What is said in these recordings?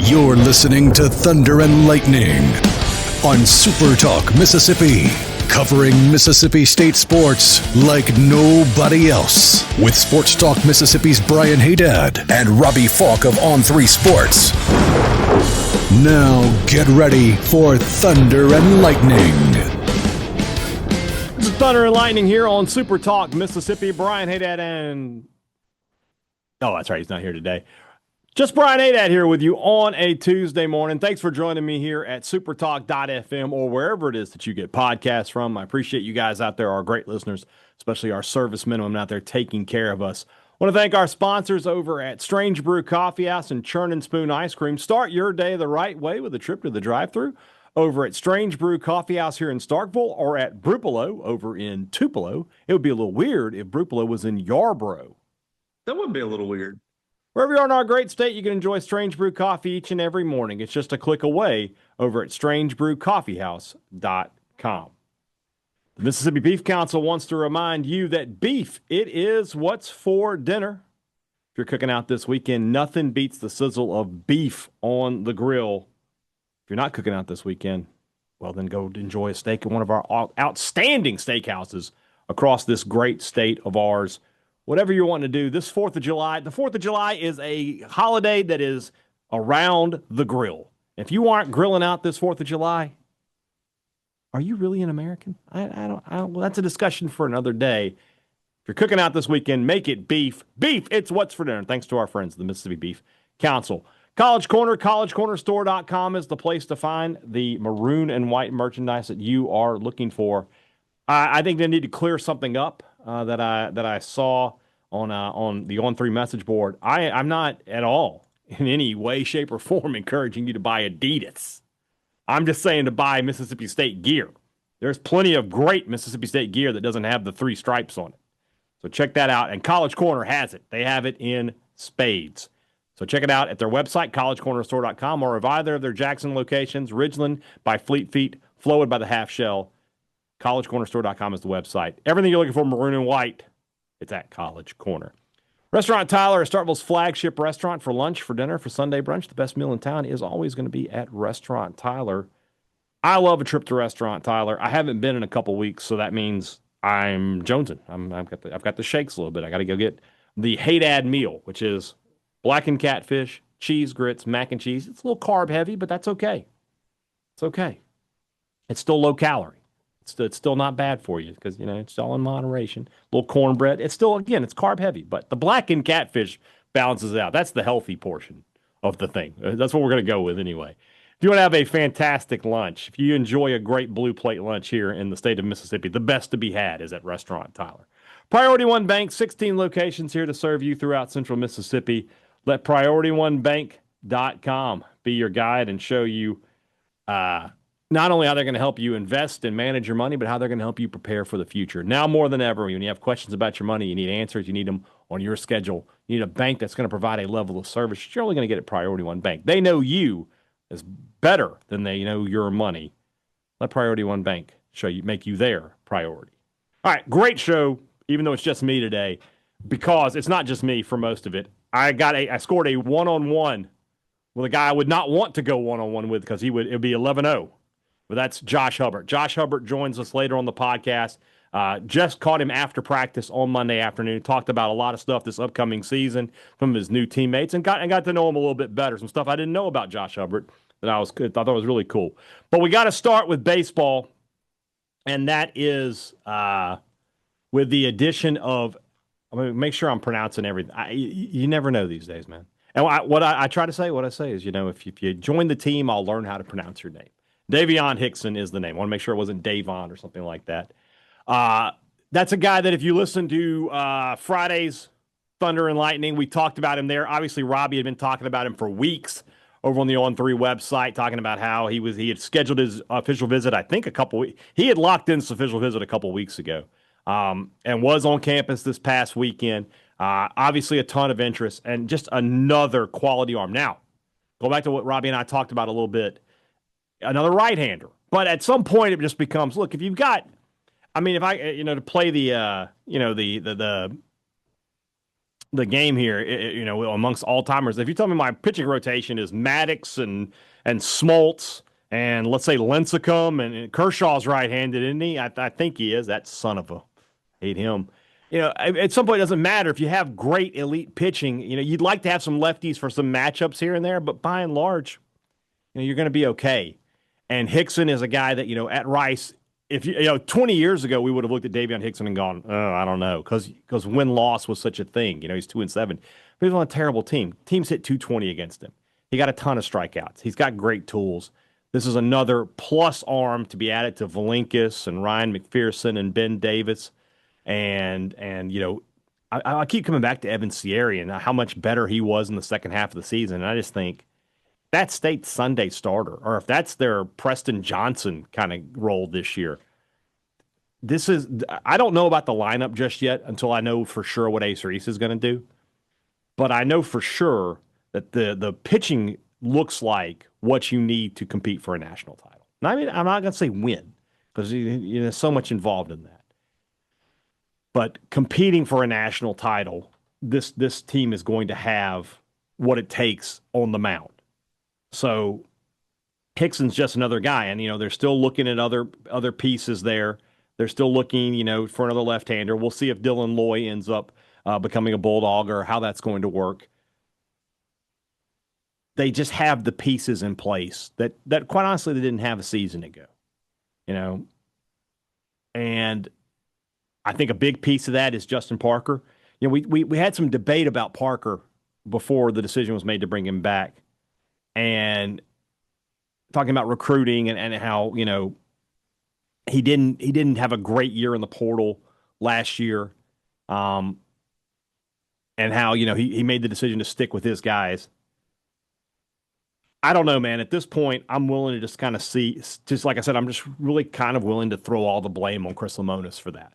You're listening to Thunder and Lightning on SuperTalk Mississippi, covering Mississippi State sports like nobody else. With Sports Talk Mississippi's Brian Hadad and Robbie Falk of On3 Sports. Now get ready for Thunder and Lightning. This is Thunder and Lightning here on SuperTalk Mississippi. Brian Hadad and... Oh, that's right. He's not here today. Just Brian Hadad here with you on a Tuesday morning. Thanks for joining me here at supertalk.fm or wherever it is that you get podcasts from. I appreciate you guys out there, our great listeners, especially our servicemen out there taking care of us. I want to thank our sponsors over at Strange Brew Coffee House and Churn and Spoon Ice Cream. Start your day the right way with a trip to the drive-thru over at Strange Brew Coffee House here in Starkville or at Brupolo over in Tupelo. It would be a little weird if Brupolo was in Yarborough. That would be a little weird. Wherever you are in our great state, you can enjoy Strange Brew Coffee each and every morning. It's just a click away over at strangebrewcoffeehouse.com. The Mississippi Beef Council wants to remind you that beef, it is what's for dinner. If you're cooking out this weekend, nothing beats the sizzle of beef on the grill. If you're not cooking out this weekend, well, then go enjoy a steak at one of our outstanding steakhouses across this great state of ours. Whatever you're wanting to do, this 4th of July, the 4th of July is a holiday that is around the grill. If you aren't grilling out this 4th of July, are you really an American? I don't, well, that's a discussion for another day. If you're cooking out this weekend, make it beef. Beef, it's what's for dinner. Thanks to our friends, the Mississippi Beef Council. College Corner, collegecornerstore.com is the place to find the maroon and white merchandise that you are looking for. I think they need to clear something up that I saw on the On3 message board. I'm not at all in any way, shape, or form encouraging you to buy Adidas. I'm just saying to buy Mississippi State gear. There's plenty of great Mississippi State gear that doesn't have the 3 stripes on it. So check that out. And College Corner has it. They have it in spades. So check it out at their website, collegecornerstore.com, or of either of their Jackson locations, Ridgeland by Fleet Feet, Flowwood by the Half Shell. collegecornerstore.com is the website. Everything you're looking for, maroon and white, it's at College Corner. Restaurant Tyler is Starkville's flagship restaurant for lunch, for dinner, for Sunday brunch. The best meal in town is always going to be at Restaurant Tyler. I love a trip to Restaurant Tyler. I haven't been in a couple weeks, so that means I'm jonesing. I've got the shakes a little bit. I got to go get the Hadad meal, which is blackened catfish, cheese grits, mac and cheese. It's a little carb heavy, but that's okay. It's okay. It's still low calorie. It's still not bad for you because, it's all in moderation. A little cornbread. It's still, again, it's carb heavy, but the blackened catfish balances it out. That's the healthy portion of the thing. That's what we're going to go with anyway. If you want to have a fantastic lunch, if you enjoy a great blue plate lunch here in the state of Mississippi, the best to be had is at Restaurant Tyler. Priority One Bank, 16 locations here to serve you throughout central Mississippi. Let PriorityOneBank.com be your guide and show you not only how they're going to help you invest and manage your money, but how they're going to help you prepare for the future. Now more than ever, when you have questions about your money, you need answers, you need them on your schedule. You need a bank that's going to provide a level of service you're only going to get at Priority One Bank. They know you as better than they know your money. Let Priority One Bank make you their priority. All right, great show, even though it's just me today, because it's not just me for most of it. I scored a one-on-one with a guy I would not want to go one-on-one with because it would be 11-0. But that's Josh Hubbard. Josh Hubbard joins us later on the podcast. Just caught him after practice on Monday afternoon. Talked about a lot of stuff this upcoming season from his new teammates and got to know him a little bit better. Some stuff I didn't know about Josh Hubbard that I thought was really cool. But we got to start with baseball, and that is with the addition of – I'm going to make sure I'm pronouncing everything. You never know these days, man. And what I try to say, what I say is, if you join the team, I'll learn how to pronounce your name. Davion Hickson is the name. I want to make sure it wasn't Davon or something like that. That's a guy that if you listen to Friday's Thunder and Lightning, we talked about him there. Obviously, Robbie had been talking about him for weeks over on the On3 website, talking about how he had scheduled his official visit, I think, a couple weeks. He had locked in his official visit a couple weeks ago and was on campus this past weekend. Obviously, a ton of interest and just another quality arm. Now, go back to what Robbie and I talked about a little bit. Another right-hander. But at some point, it just becomes, look, if you've got, to play the the game here, amongst all timers. If you tell me my pitching rotation is Maddox and Smoltz and let's say Lincecum and Kershaw's right-handed, isn't he? I think he is. That son of a hate him. At some point, it doesn't matter if you have great elite pitching. You'd like to have some lefties for some matchups here and there, but by and large, you're going to be okay. And Hickson is a guy that at Rice. If 20 years ago, we would have looked at Davion Hickson and gone, oh, I don't know, because win-loss was such a thing. He's 2-7. But he's on a terrible team. Teams hit 220 against him. He got a ton of strikeouts. He's got great tools. This is another plus arm to be added to Valinkas and Ryan McPherson and Ben Davis. And I keep coming back to Evan Cieri and how much better he was in the second half of the season. And I just think that's State's Sunday starter, or if that's their Preston Johnson kind of role this year. I don't know about the lineup just yet until I know for sure what Ace Reese is going to do. But I know for sure that the pitching looks like what you need to compete for a national title. Now, I mean, I'm not going to say win because there's so much involved in that. But competing for a national title, this team is going to have what it takes on the mound. So Hickson's just another guy, and they're still looking at other pieces there. They're still looking, for another left-hander. We'll see if Dylan Loy ends up becoming a Bulldog or how that's going to work. They just have the pieces in place that quite honestly they didn't have a season ago, And I think a big piece of that is Justin Parker. We had some debate about Parker before the decision was made to bring him back. And talking about recruiting and how, he didn't have a great year in the portal last year. And how, he made the decision to stick with his guys. I don't know, man. At this point, I'm willing to just kind of see, just like I said, I'm just really kind of willing to throw all the blame on Chris Lemonis for that.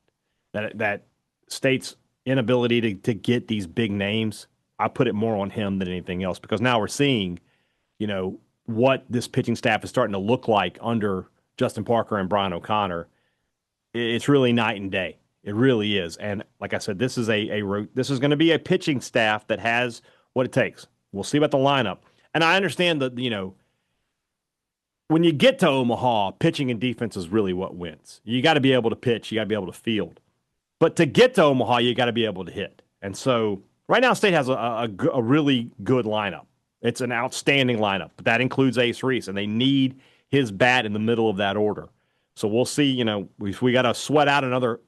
That State's inability to get these big names, I put it more on him than anything else, because now we're seeing, what this pitching staff is starting to look like under Justin Parker and Brian O'Connor. It's really night and day. It really is. And like I said, this is this is going to be a pitching staff that has what it takes. We'll see about the lineup. And I understand that, when you get to Omaha, pitching and defense is really what wins. You got to be able to pitch. You got to be able to field. But to get to Omaha, you got to be able to hit. And so right now, State has a really good lineup. It's an outstanding lineup, but that includes Ace Reese, and they need his bat in the middle of that order. So we'll see. We got to sweat out another.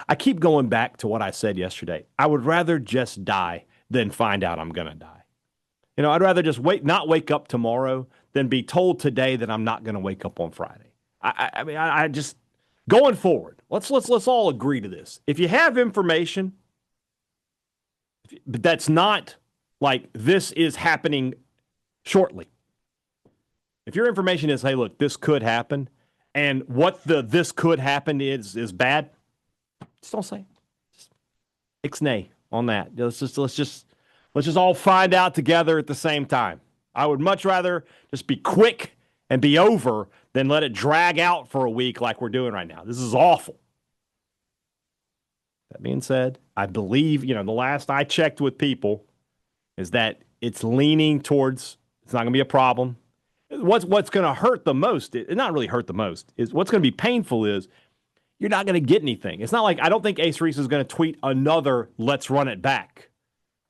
I keep going back to what I said yesterday. I would rather just die than find out I'm going to die. I'd rather just not wake up tomorrow than be told today that I'm not going to wake up on Friday. I just going forward. Let's all agree to this. If you have information, but that's not like this is happening shortly. If your information is, hey, look, this could happen, and what this could happen is bad, just don't say it. Just ixnay on that. Let's just all find out together at the same time. I would much rather just be quick and be over than let it drag out for a week like we're doing right now. This is awful. That being said, I believe, the last I checked with people is that it's leaning towards it's not going to be a problem. What's going to hurt the most, not really hurt the most, is what's going to be painful is you're not going to get anything. It's not like I don't think Ace Reese is going to tweet another "let's run it back."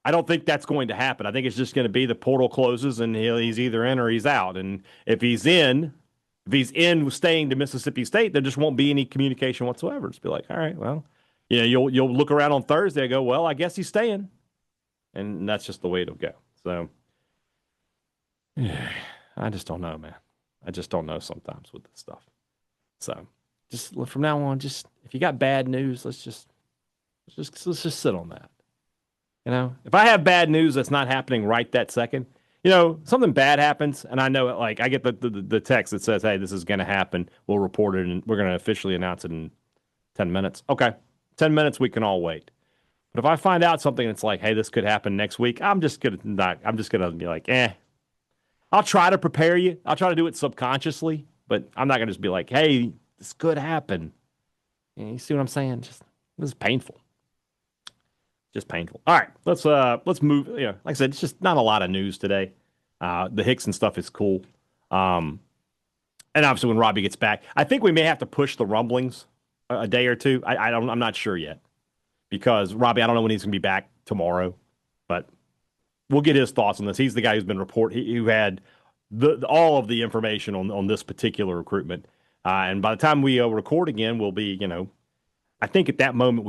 I don't think that's going to happen. I think it's just going to be the portal closes and he's either in or he's out. And if he's in staying to Mississippi State, there just won't be any communication whatsoever. Just be like, all right, well, you'll look around on Thursday and go, well, I guess he's staying. And that's just the way it'll go. So I just don't know, man. I just don't know sometimes with this stuff. So just from now on, just if you got bad news, let's just sit on that. If I have bad news that's not happening right that second, something bad happens, and I know it, like I get the text that says, hey, this is going to happen. We'll report it, and we're going to officially announce it in 10 minutes. Okay, 10 minutes, we can all wait. But if I find out something that's like, hey, this could happen next week, I'm just gonna be like, I'll try to prepare you. I'll try to do it subconsciously, but I'm not gonna just be like, hey, this could happen. You see what I'm saying? This is painful. Just painful. All right, let's move. Like I said, it's just not a lot of news today. The Hickson stuff is cool. And obviously when Robbie gets back, I think we may have to push the rumblings a day or two. I'm not sure yet because Robbie, I don't know when he's going to be back tomorrow, but we'll get his thoughts on this. He's the guy who's been who had all of the information on this particular recruitment. And by the time we record again, we'll be, I think at that moment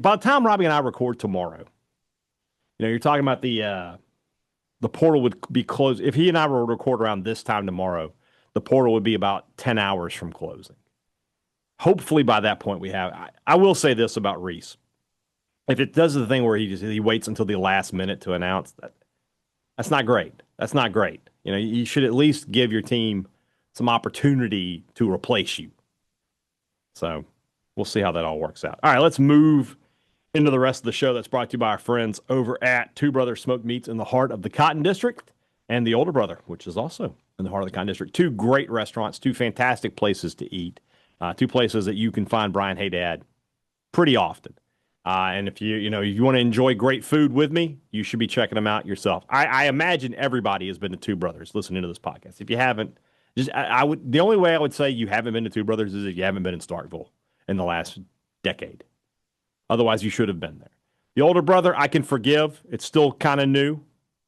by the time Robbie and I record tomorrow, you're talking about the portal would be closed. If he and I were to record around this time tomorrow, the portal would be about 10 hours from closing. Hopefully by that point we have. I will say this about Reese. If it does the thing where he waits until the last minute to announce that's not great. That's not great. You should at least give your team some opportunity to replace you. So we'll see how that all works out. All right, let's move into the rest of the show that's brought to you by our friends over at Two Brothers Smoked Meats in the heart of the Cotton District and the Older Brother, which is also in the heart of the Cotton District. Two great restaurants, two fantastic places to eat, two places that you can find Brian Hadad pretty often. And if you want to enjoy great food with me, you should be checking them out yourself. I imagine everybody has been to Two Brothers listening to this podcast. If you haven't, the only way I would say you haven't been to Two Brothers is if you haven't been in Starkville in the last decade. Otherwise, you should have been there. The Older Brother, I can forgive. It's still kind of new,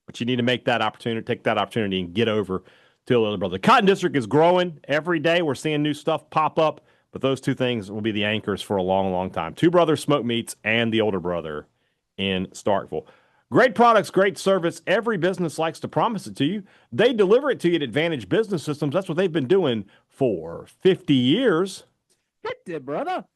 but you need to take that opportunity and get over to the Older Brother. The Cotton District is growing every day. We're seeing new stuff pop up, but those two things will be the anchors for a long, long time. Two Brothers Smoked Meats and the Older Brother in Starkville. Great products, great service. Every business likes to promise it to you. They deliver it to you at Advantage Business Systems. That's what they've been doing for 50 years. 50, brother.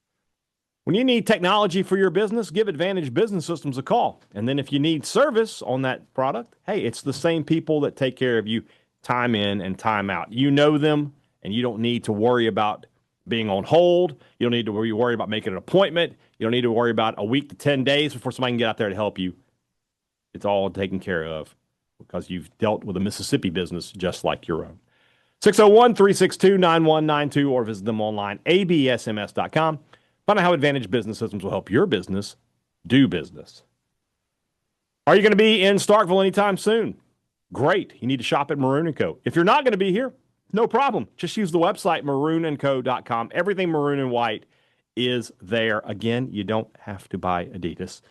When you need technology for your business, give Advantage Business Systems a call. And then if you need service on that product, hey, it's the same people that take care of you time in and time out. You know them, and you don't need to worry about being on hold. You don't need to worry about making an appointment. You don't need to worry about a week to 10 days before somebody can get out there to help you. It's all taken care of because you've dealt with a Mississippi business just like your own. 601-362-9192 or visit them online, absms.com. Find out how Advantage Business Systems will help your business do business. Are you going to be in Starkville anytime soon? Great. You need to shop at Maroon & Co. If you're not going to be here, no problem. Just use the website, maroonandco.com. Everything maroon and white is there. Again, you don't have to buy Adidas.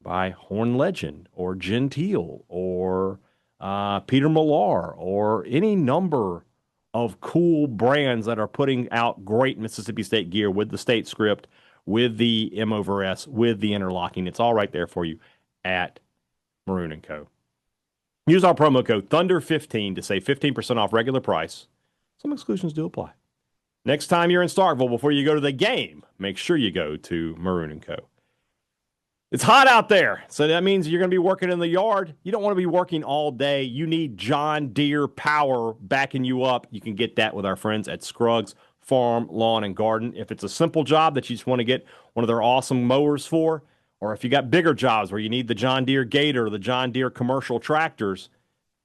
Buy Horn Legend or Gentile or Peter Millar or any number of cool brands that are putting out great Mississippi State gear with the state script, with the M over S, with the interlocking. It's all right there for you at Maroon & Co. Use our promo code Thunder15 to save 15% off regular price. Some exclusions do apply. Next time you're in Starkville, before you go to the game, make sure you go to Maroon & Co. It's hot out there, so that means you're going to be working in the yard. You don't want to be working all day. You need John Deere power backing you up. You can get that with our friends at Scruggs Farm, Lawn, and Garden. If it's a simple job that you just want to get one of their awesome mowers for, or if you got bigger jobs where you need the John Deere Gator or the John Deere commercial tractors,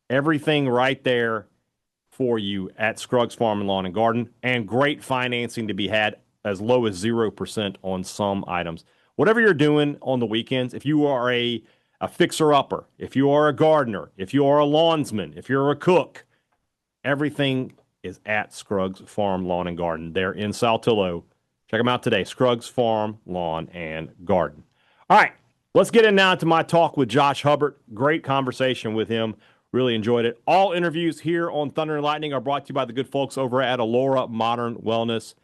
everything right there for you at Scruggs Farm, Lawn, and Garden, and great financing to be had as low as 0% on some items. Whatever you're doing on the weekends, if you are a fixer-upper, if you are a gardener, if you are a lawnsman, if you're a cook, everything is at Scruggs Farm, Lawn, and Garden. They're in Saltillo. Check them out today, Scruggs Farm, Lawn, and Garden. All right, let's get in now to my talk with Josh Hubbard. Great conversation with him. Really enjoyed it. All interviews here on Thunder and Lightning are brought to you by the good folks over at Allura Modern Wellness.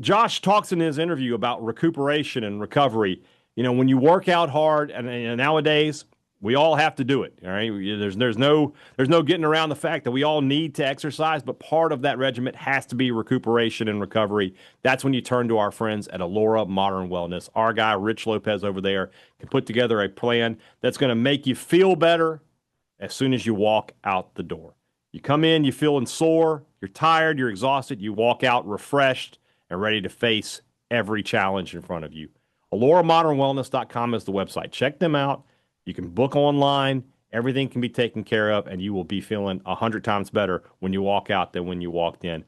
Josh talks in his interview about recuperation and recovery. When you work out hard, and nowadays we all have to do it. All right, there's no getting around the fact that we all need to exercise, but part of that regimen has to be recuperation and recovery. That's when you turn to our friends at Allura Modern Wellness. Our guy Rich Lopez over there can put together a plan that's going to make you feel better as soon as you walk out the door. You come in, you're feeling sore, you're tired, you're exhausted. You walk out refreshed and ready to face every challenge in front of you. AlluraModernWellness.com is the website. Check them out. You can book online. Everything can be taken care of, and you will be feeling 100 times better when you walk out than when you walked in.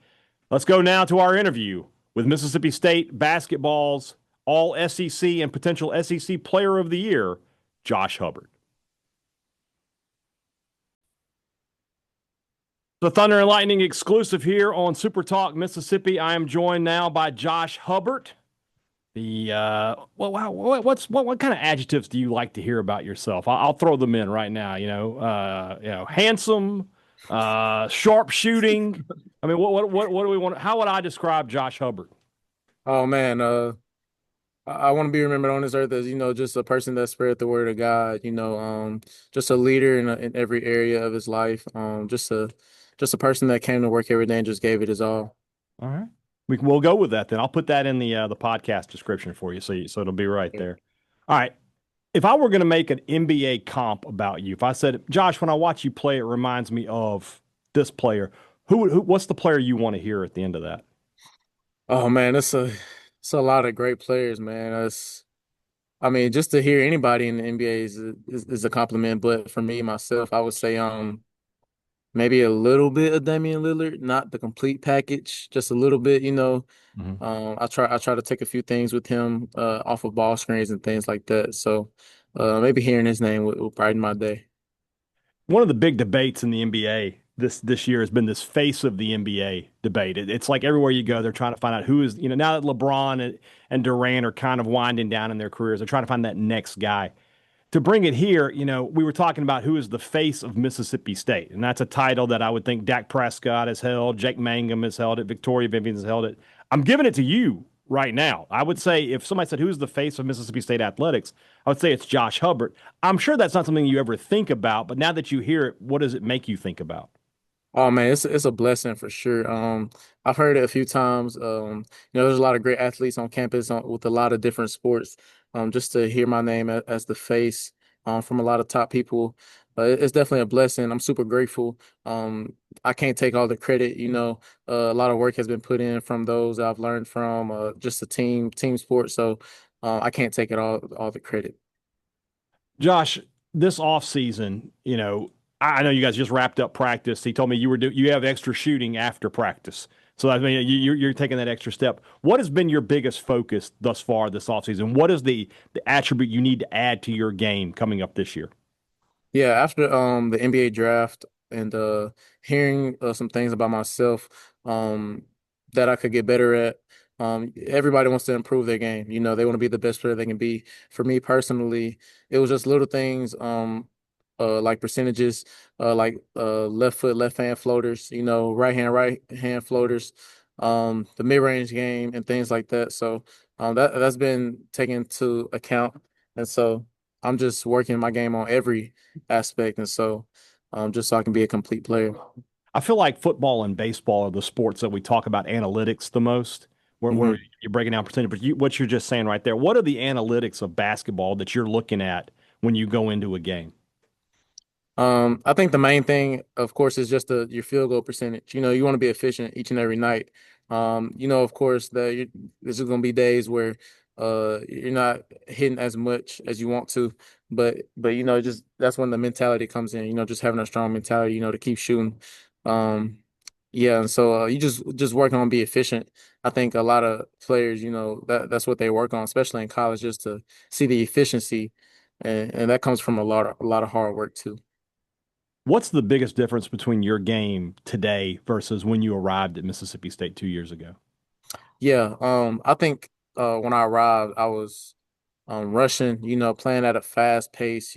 Let's go now to our interview with Mississippi State basketball's All SEC and potential SEC Player of the Year, Josh Hubbard. The Thunder and Lightning exclusive here on Super Talk Mississippi. I am joined now by Josh Hubbard. What kind of adjectives do you like to hear about yourself? I'll throw them in right now. Handsome, sharp shooting. I mean, what do we want? How would I describe Josh Hubbard? Oh man, I want to be remembered on this earth as, just a person that spread the word of God, just a leader in every area of his life. Just a person that came to work every day and just gave it his all. All right. We'll go with that then. I'll put that in the podcast description for you, so it'll be right there. All right. If I were going to make an NBA comp about you, if I said, Josh, when I watch you play, it reminds me of this player. What's the player you want to hear at the end of that? Oh man, it's a lot of great players, man. I mean, just to hear anybody in the NBA is a compliment. But for me myself, I would say maybe a little bit of Damian Lillard, not the complete package, just a little bit, Mhm. I try to take a few things with him off of ball screens and things like that. So maybe hearing his name will brighten my day. One of the big debates in the NBA this year has been this face of the NBA debate. It's like everywhere you go, they're trying to find out who is, now that LeBron and Durant are kind of winding down in their careers, they're trying to find that next guy. To bring it here, we were talking about who is the face of Mississippi State. And that's a title that I would think Dak Prescott has held, Jake Mangum has held it, Victoria Vivian has held it. I'm giving it to you right now. I would say if somebody said, who's the face of Mississippi State athletics, I would say it's Josh Hubbard. I'm sure that's not something you ever think about, but now that you hear it, what does it make you think about? Oh man, it's a blessing for sure. I've heard it a few times. There's a lot of great athletes on campus with a lot of different sports. Just to hear my name as the face, from a lot of top people, it's definitely a blessing. I'm super grateful. I can't take all the credit. A lot of work has been put in from those I've learned from. Just a team sport, so I can't take it all the credit. Josh, this offseason, I know you guys just wrapped up practice. He told me you have extra shooting after practice. So I mean, you're taking that extra step. What has been your biggest focus thus far this offseason? What is the attribute you need to add to your game coming up this year? Yeah, after the NBA draft and hearing some things about myself that I could get better at. Everybody wants to improve their game. They want to be the best player they can be. For me personally, it was just little things like percentages, like left foot, left hand floaters, right hand floaters, the mid range game and things like that. So that's been taken into account. And so I'm just working my game on every aspect. And so just so I can be a complete player. I feel like football and baseball are the sports that we talk about analytics the most, where Mhm. you're breaking down percentage. But what you're just saying right there, what are the analytics of basketball that you're looking at when you go into a game? I think the main thing, of course, is just your field goal percentage. You want to be efficient each and every night. Of course, there's going to be days where you're not hitting as much as you want to, but just that's when the mentality comes in. Just having a strong mentality. To keep shooting. Yeah, and so you just working on be efficient. I think a lot of players, that's what they work on, especially in college, just to see the efficiency, and that comes from a lot of hard work too. What's the biggest difference between your game today versus when you arrived at Mississippi State 2 years ago? Yeah, I think when I arrived, I was rushing, playing at a fast pace,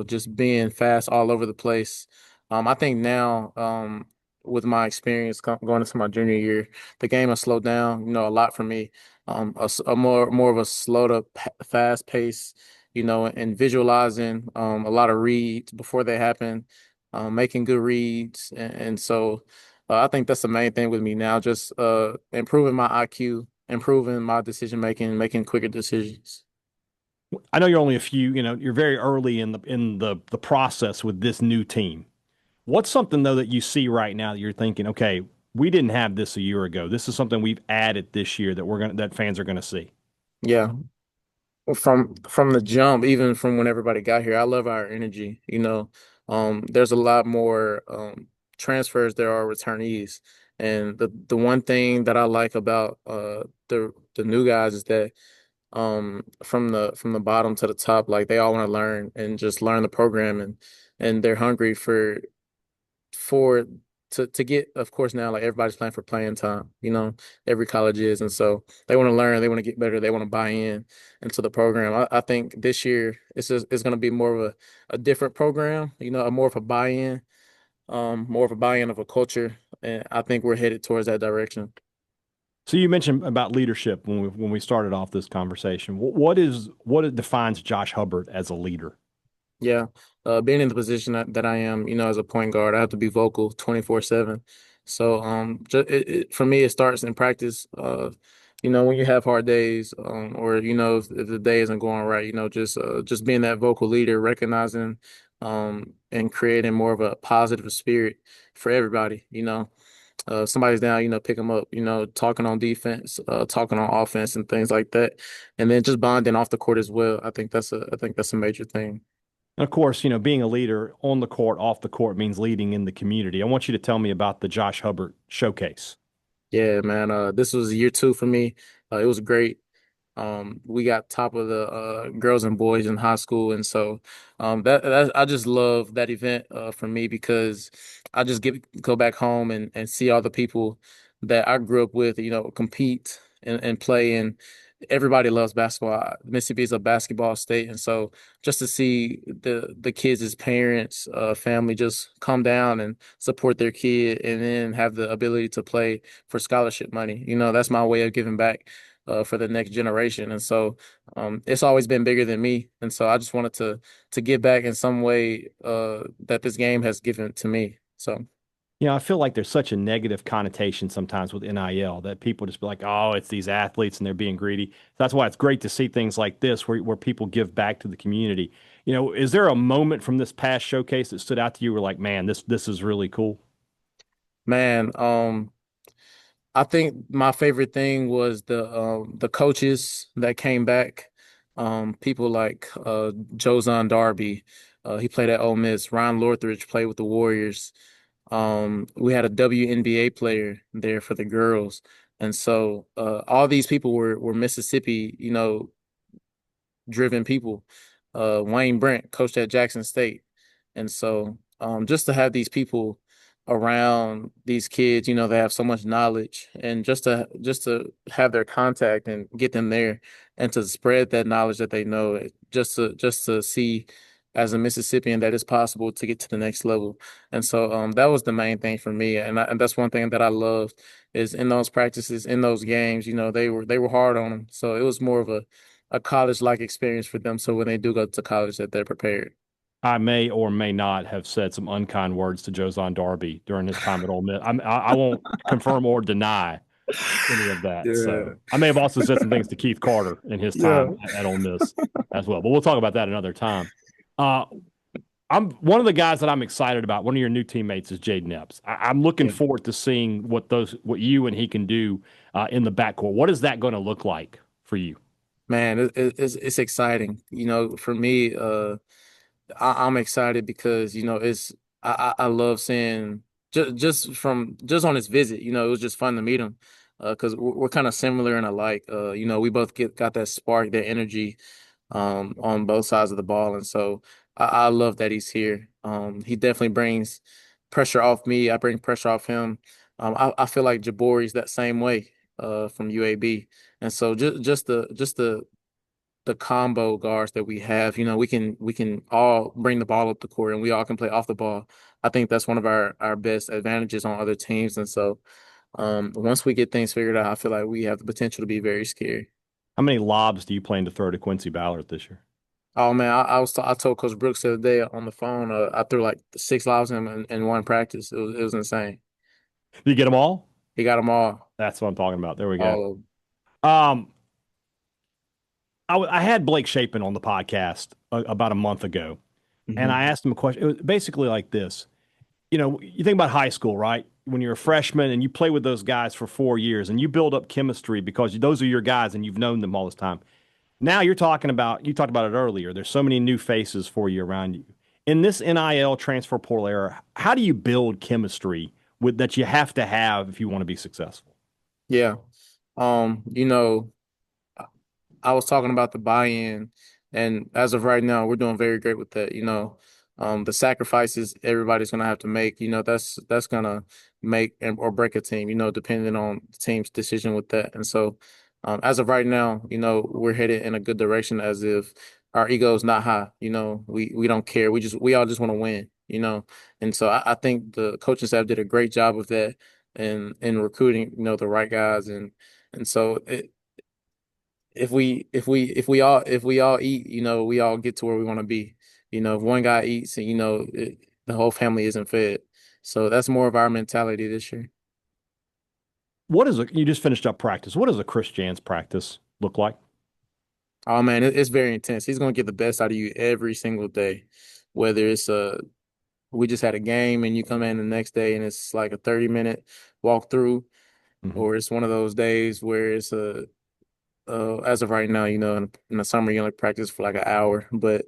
just being fast all over the place. I think now, with my experience going into my junior year, the game has slowed down, a lot for me. A more of a slowed up, fast pace, and visualizing a lot of reads before they happen, making good reads, and so. I think that's the main thing with me now, just improving my IQ, improving my decision making, making quicker decisions. I know you're only you're very early in the process with this new team. What's something though that you see right now that you're thinking, okay, we didn't have this a year ago. This is something we've added this year that fans are gonna see. Yeah, from the jump, even from when everybody got here, I love our energy. There's a lot more transfers there are returnees, and the one thing that I like about the new guys is that from the bottom to the top. Like they all want to learn and just learn the program, and they're hungry for to get, of course, now like everybody's playing for playing time, every college is. And so they want to learn, they want to get better, they want to buy in into the program. I think this year it's going to be more of a different program, a more of a buy-in, more of a buy-in of a culture. And I think we're headed towards that direction. So you mentioned about leadership when we started off this conversation. What it defines Josh Hubbard as a leader? Yeah. Being in the position that I am, as a point guard, I have to be vocal 24/7. So, for me, it starts in practice. When you have hard days, or if the day isn't going right, just being that vocal leader, recognizing, and creating more of a positive spirit for everybody. Somebody's down, pick them up, talking on defense, talking on offense and things like that. And then just bonding off the court as well. I think that's a major thing. And of course, being a leader on the court, off the court means leading in the community. I want you to tell me about the Josh Hubbard showcase. Yeah, man. This was year two for me. It was great. We got top of the girls and boys in high school, and so that I just love that event for me because I just go back home and see all the people that I grew up with, compete and play, and everybody loves basketball. Mississippi is a basketball state, and so just to see the kids' parents, family just come down and support their kid, and then have the ability to play for scholarship money. That's my way of giving back for the next generation. And so it's always been bigger than me. And so I just wanted to give back in some way that this game has given to me. So I feel like there's such a negative connotation sometimes with NIL that people just be like, oh, it's these athletes and they're being greedy. That's why it's great to see things like this where people give back to the community. Is there a moment from this past showcase that stood out to you where like, man, this is really cool? man, I think my favorite thing was the coaches that came back. People like Jozon Darby, he played at Ole Miss. Ryan Lorthridge played with the Warriors. We had a WNBA player there for the girls, and so all these people were Mississippi, driven people. Wayne Brent coached at Jackson State, and so just to have these people around these kids, they have so much knowledge, and just to have their contact and get them there, and to spread that knowledge that they know, just to see as a Mississippian that it's possible to get to the next level. And so that was the main thing for me, and that's one thing that I loved is in those practices, in those games, they were hard on them, so it was more of a college-like experience for them. So when they do go to college, that they're prepared. I may or may not have said some unkind words to Jozon Darby during his time at Ole Miss. I won't confirm or deny any of that. Yeah. So I may have also said some things to Keith Carter in his Yeah. time at Ole Miss as well. But we'll talk about that another time. Uh, I'm one of the guys that I'm excited about. One of your new teammates is Jaden Epps. I'm looking Yeah. forward to seeing what you and he can do in the backcourt. What is that going to look like for you? Man, it's exciting. For me, I'm excited because it's I love seeing just on his visit. It was just fun to meet him because we're kind of similar and alike. We both got that spark, that energy, on both sides of the ball, and so I love that he's here. He definitely brings pressure off me. I bring pressure off him. I feel like Jabori's that same way from UAB, and so just the combo guards that we have, we can all bring the ball up the court and we all can play off the ball. I think that's one of our best advantages on other teams. And so once we get things figured out, I feel like we have the potential to be very scary. How many lobs do you plan to throw to Quincy Ballard this year? Oh man, I told Coach Brooks the other day on the phone, I threw like 6 lobs in one practice. It was insane. Did you get them all? He got them all. That's what I'm talking about. There we go. All of them. Um, I had Blake Shapen on the podcast about a month ago, and I asked him a question. It was basically like this. You think about high school, right? When you're a freshman and you play with those guys for 4 years and you build up chemistry because those are your guys and you've known them all this time. Now you talked about it earlier. There's so many new faces for you around you. In this NIL transfer portal era, how do you build chemistry that you have to have if you want to be successful? Yeah. Um, you know, I was talking about the buy-in, and as of right now, we're doing very great with that. The sacrifices everybody's gonna have to make. That's gonna make or break a team. Depending on the team's decision with that. And so, as of right now, we're headed in a good direction. As if our ego is not high. We don't care. We all just want to win. And so I think the coaching staff did a great job of that in recruiting. The right guys and so if we all eat, we all get to where we want to be. If one guy eats, and the whole family isn't fed. So that's more of our mentality this year. You just finished up practice. What does a Chris Jans practice look like? Oh man, it's very intense. He's gonna get the best out of you every single day. Whether it's we just had a game and you come in the next day and it's like a 30-minute walkthrough, Mhm. or it's one of those days where it's as of right now, in the summer you only practice for like an hour, but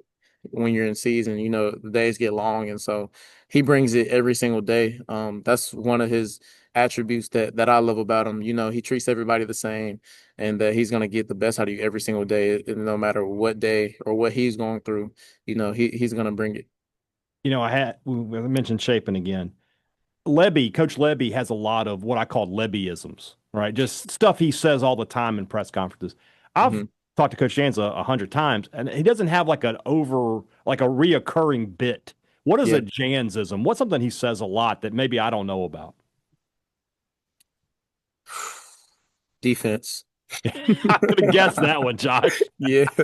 when you're in season, the days get long, and so he brings it every single day. That's one of his attributes that I love about him. He treats everybody the same, and that he's gonna get the best out of you every single day, and no matter what day or what he's going through. He's gonna bring it. We mentioned Chapin again. Coach Lebby has a lot of what I call Lebbyisms, right? Just stuff he says all the time in press conferences. I've Hmm. talked to Coach Jans a hundred times, and he doesn't have like like a reoccurring bit. What is Yeah, a Jansism? What's something he says a lot that maybe I don't know about? defense. I could have guessed that one, Josh. Yeah. I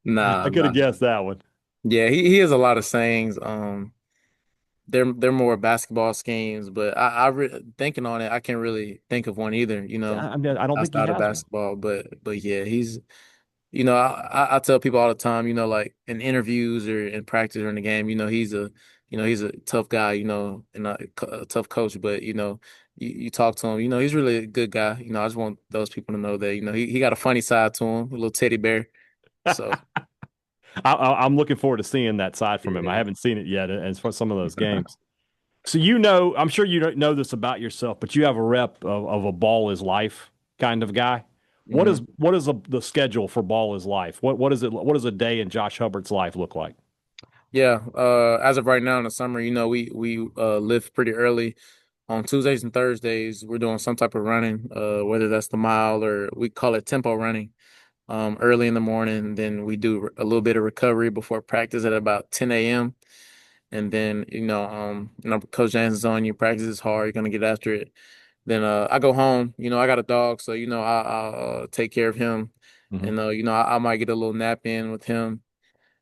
Nah, could have nah. guessed that one. Yeah, he has a lot of sayings. They're more basketball schemes, but thinking on it, I can't really think of one either. I don't think he Outside of has one. basketball, but yeah, he's. I tell people all the time, like in interviews or in practice or in the game, he's a tough guy, and a tough coach. But you talk to him, he's really a good guy. I just want those people to know that he got a funny side to him, a little teddy bear. So I'm looking forward to seeing that side from him. I yeah. haven't seen it yet as far as some of those games. So I'm sure you don't know this about yourself, but you have a rep of a ball is life kind of guy. Hmm. What is the schedule for ball is life? What is it? What does a day in Josh Hubbard's life look like? Yeah, as of right now in the summer, we lift pretty early. On Tuesdays and Thursdays, we're doing some type of running, whether that's the mile or we call it tempo running. Early in the morning, then we do a little bit of recovery before practice at about 10 a.m. And then Coach Janssen's on you. Practice is hard. You're gonna get after it. Then I go home. I got a dog, so I'll take care of him, Hmm. and I might get a little nap in with him.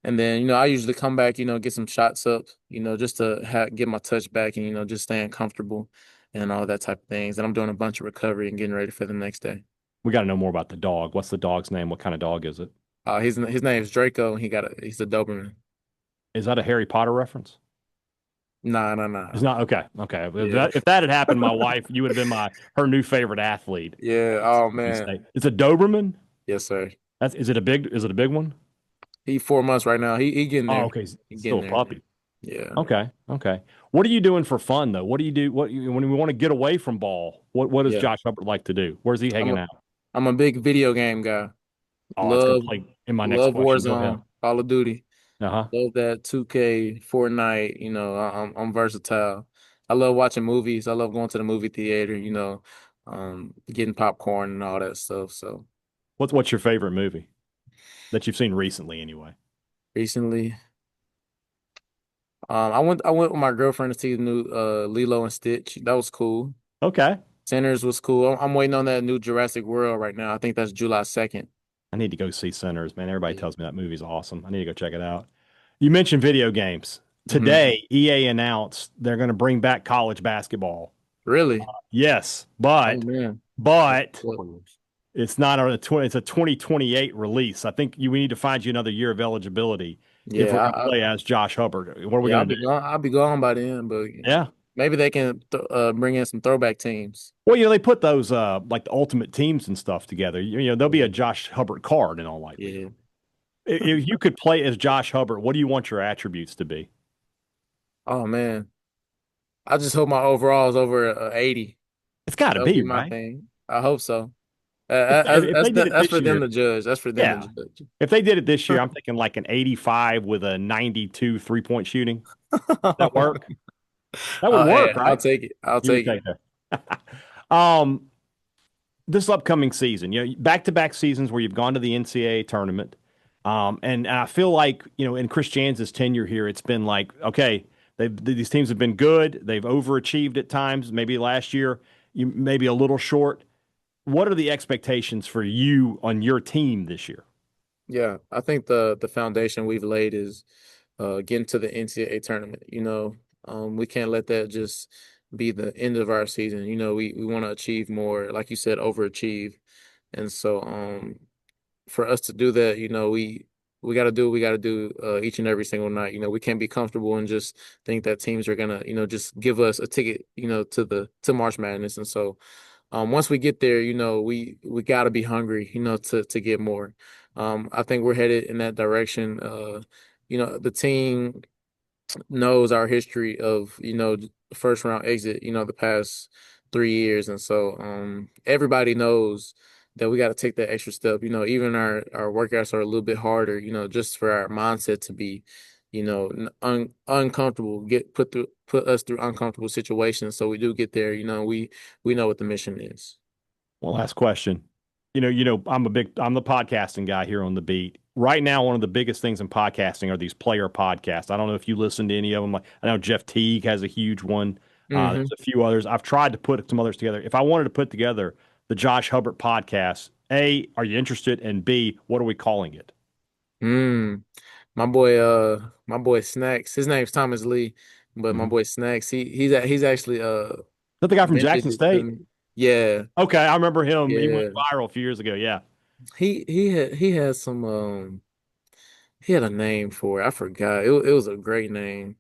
And then, I usually come back, get some shots up, just to get my touch back and, just staying comfortable and all that type of things. And I'm doing a bunch of recovery and getting ready for the next day. We got to know more about the dog. What's the dog's name? What kind of dog is it? His name is Draco. He's a Doberman. Is that a Harry Potter reference? Nah, nah, nah. It's not okay. Okay. Yeah. If that had happened, my wife, you would have been her new favorite athlete. Yeah. Oh man. It's a Doberman. Yes, sir. Is it a big one? He 4 months right now. He getting Oh, there. okay. He Still getting a there. puppy. Yeah. Okay. Okay. What are you doing for fun though? What do you do? When we want to get away from ball? What does Yeah. Josh Hubbard like to do? Where's he I'm hanging a out? I'm a big video game guy. Oh, that's going Love to play in my next love question. Go ahead. Warzone, Call of Duty. Uh-huh. Love that 2K, Fortnite. I'm versatile. I love watching movies. I love going to the movie theater. Getting popcorn and all that stuff. So What's your favorite movie that you've seen recently anyway? recently, I went with my girlfriend to see the new Lilo and Stitch. That was cool. Okay. Sinners was cool. I'm waiting on that new Jurassic World right now. I think that's July 2nd. I need to go see Sinners, man. Everybody Yeah. tells me that movie's awesome. I need to go check it out. You mentioned video games. Hmm. Today, EA announced they're going to bring back college basketball. Really? Yes, Oh man. but Well, it's not it's a 2028 release. I think we need to find you another year of eligibility if Yeah, we're going to play as Josh Hubbard. What are we yeah, going to do? I'll be gone by then, but Yeah. maybe they can bring in some throwback teams. Well, they put those like the ultimate teams and stuff together. There'll be a Josh Hubbard card in all likelihood. Yeah. If you could play as Josh Hubbard, what do you want your attributes to be? Oh man. I just hope my overall is over 80. It's got to That'll be, be my right? thing. I hope so. If they did it That's this for them year, to judge. That's for them yeah. to judge. If they did it this year, I'm thinking like an 85 with a 92 3-point shooting. That work? That would Hey, work, I'll right? take it. I'll You would take it. take that. um, this upcoming season, back-to-back seasons where you've gone to the NCAA tournament, and I feel like, in Chris Jans' tenure here, it's been like, okay, these teams have been good. They've overachieved at times. Maybe last year, you maybe a little short. What are the expectations for you on your team this year? Yeah, I think the foundation we've laid is getting to the NCAA tournament. We can't let that just be the end of our season. We want to achieve more, like you said, overachieve. And so for us to do that, we got to do what we got to do each and every single night. We can't be comfortable and just think that teams are gonna, just give us a ticket, to March Madness. And so once we get there, we got to be hungry, to get more. I think we're headed in that direction. The team knows our history of, first round exit, the past 3 years. And so everybody knows that we got to take that extra step. Even our workouts are a little bit harder, just for our mindset to be, uncomfortable, put us through uncomfortable situations. So we do get there, we know what the mission is. One last question. I'm the podcasting guy here on the beat. Right now, one of the biggest things in podcasting are these player podcasts. I don't know if you listen to any of them. Like, I know Jeff Teague has a huge one. There's a few others. I've tried to put some others together. If I wanted to put together the Josh Hubbard podcast, A, are you interested? And B, what are we calling it? Mm. My boy Snacks. His name's Thomas Lee, but my boy Snacks, he's actually Is that the guy from mentioned Jackson it to State? me. Yeah, Okay, I remember him. He went yeah. viral a few years ago. Yeah. He had some he had a name for it. I forgot. It was a great name.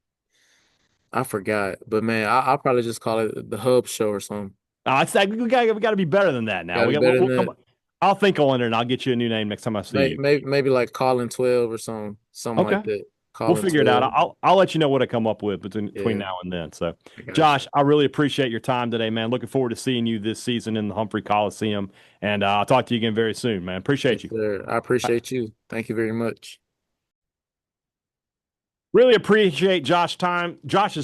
I forgot. But man, I'll probably just call it the Hub Show or something. It's like we got to be better than that now. Gotta We be got. better than Come that. on. I'll think on it and I'll get you a new name next time I see you. Maybe like Calling 12 or something Okay. like that. We'll Calling figure it out. 12. I'll let you know what I come up with between Yeah, now and then. So, I got you. Josh, I really appreciate your time today, man. Looking forward to seeing you this season in the Humphrey Coliseum, and I'll talk to you again very soon, man. Appreciate Yes, you. sir. I appreciate you. Thank you very much. Really appreciate Josh's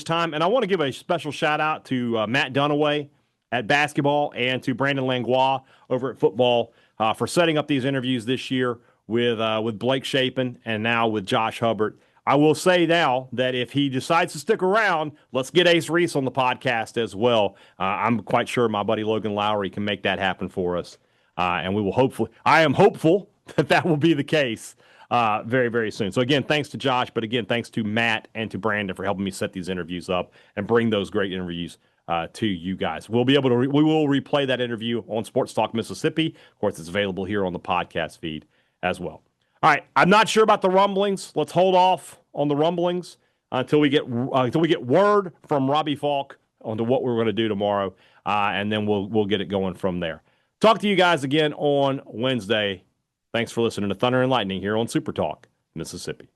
time, and I want to give a special shout out to Matt Dunaway at basketball and to Brandon Langlois over at football for setting up these interviews this year with Blake Shapen and now with Josh Hubbard. I will say now that if he decides to stick around, let's get Ace Reese on the podcast as well. I'm quite sure my buddy Logan Lowry can make that happen for us, and we will hopefully. I am hopeful that will be the case very, very soon. So again, thanks to Josh, but again, thanks to Matt and to Brandon for helping me set these interviews up and bring those great interviews to you guys. We'll be able to we will replay that interview on Sports Talk Mississippi. Of course, it's available here on the podcast feed as well. All right, I'm not sure about the rumblings. Let's hold off on the rumblings until we get word from Robbie Falk onto what we're going to do tomorrow, and then we'll get it going from there. Talk to you guys again on Wednesday. Thanks for listening to Thunder and Lightning here on Super Talk, Mississippi.